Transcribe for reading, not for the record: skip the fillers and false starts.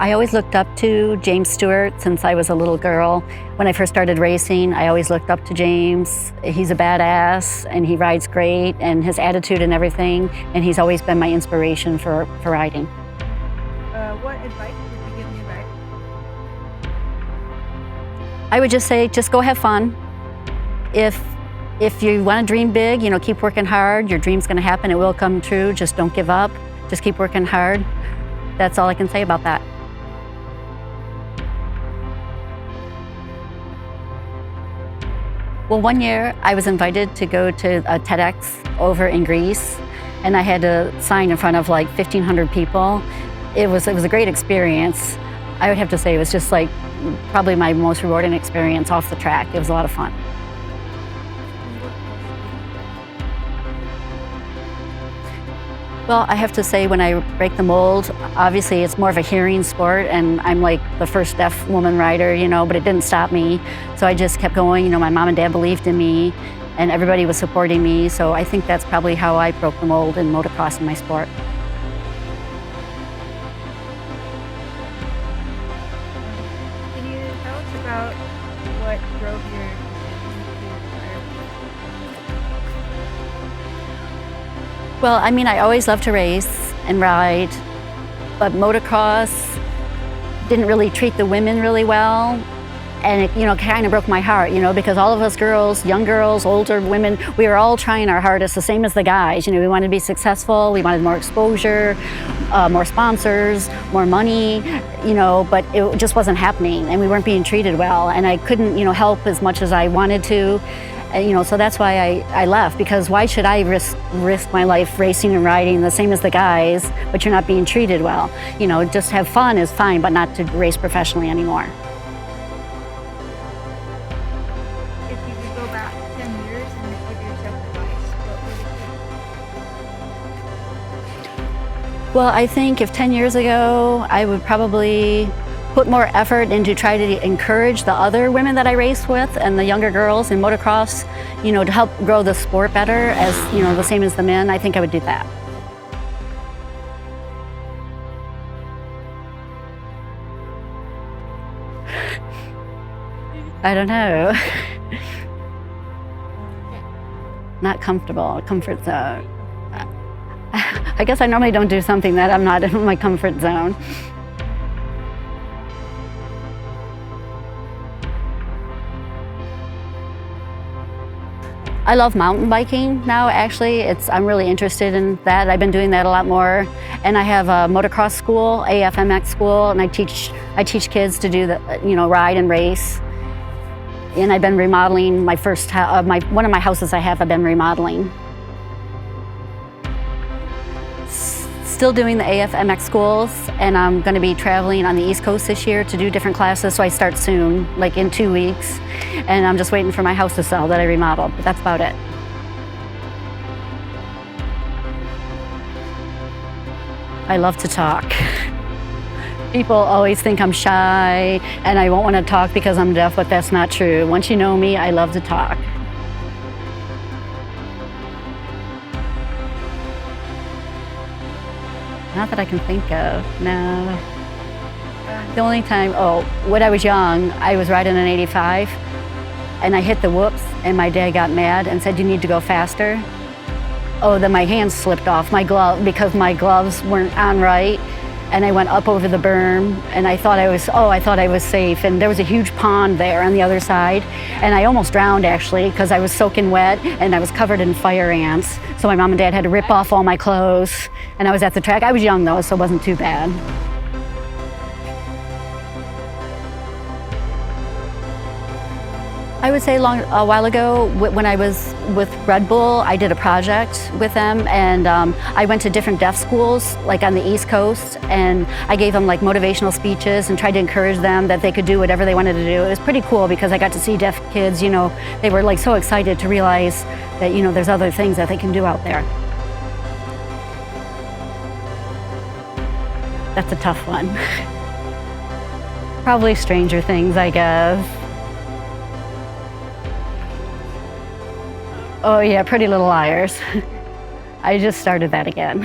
I always looked up to James Stewart since I was a little girl. When I first started racing, I always looked up to James. He's a badass and he rides great and his attitude and everything, and he's always been my inspiration for riding. What advice would you give me about? I would just say, just go have fun. If you want to dream big, keep working hard. Your dream's going to happen. It will come true. Just don't give up. Just keep working hard. That's all I can say about that. Well, one year I was invited to go to a TEDx over in Greece, and I had to sign in front of like 1,500 people. It was a great experience. I would have to say it was just like probably my most rewarding experience off the track. It was a lot of fun. Well, I have to say when I break the mold, obviously it's more of a hearing sport and I'm like the first deaf woman rider, but it didn't stop me. So I just kept going. My mom and dad believed in me and everybody was supporting me. So I think that's probably how I broke the mold in motocross in my sport. Can you tell us about what drove your decision to retire? Well, I always loved to race and ride, but motocross didn't really treat the women really well. And it, kind of broke my heart, because all of us girls, young girls, older women, we were all trying our hardest, the same as the guys. We wanted to be successful, we wanted more exposure, more sponsors, more money, but it just wasn't happening and we weren't being treated well. And I couldn't, help as much as I wanted to. So that's why I left, because why should I risk my life racing and riding the same as the guys, but you're not being treated well? Just have fun is fine, but not to race professionally anymore. If you could go back 10 years and give yourself advice, what would it be? Well, I think if 10 years ago, I would probably put more effort into try to encourage the other women that I race with and the younger girls in motocross, to help grow the sport better as, the same as the men. I think I would do that. I don't know. Not comfortable, comfort zone. I guess I normally don't do something that I'm not in my comfort zone. I love mountain biking now, actually. I'm really interested in that. I've been doing that a lot more. And I have a motocross school, AFMX school, and I teach kids to do the, ride and race. And I've been remodeling my one of my houses I've been remodeling. Still doing the AFMX schools, and I'm going to be traveling on the East Coast this year to do different classes, so I start soon, like in 2 weeks. And I'm just waiting for my house to sell that I remodeled, but that's about it. I love to talk. People always think I'm shy and I won't want to talk because I'm deaf, but that's not true. Once you know me, I love to talk. Not that I can think of, no. The only time, when I was young, I was riding an 85 and I hit the whoops and my dad got mad and said, "You need to go faster." Then my hands slipped off my glove because my gloves weren't on right, and I went up over the berm and I thought I was safe, and there was a huge pond there on the other side, and I almost drowned actually because I was soaking wet and I was covered in fire ants. So my mom and dad had to rip off all my clothes, and I was at the track. I was young though, so it wasn't too bad. I would say a while ago, when I was with Red Bull, I did a project with them, and I went to different deaf schools, like on the East Coast, and I gave them like motivational speeches and tried to encourage them that they could do whatever they wanted to do. It was pretty cool because I got to see deaf kids, they were like so excited to realize that, there's other things that they can do out there. That's a tough one. Probably Stranger Things, I guess. Oh yeah, Pretty Little Liars. I just started that again.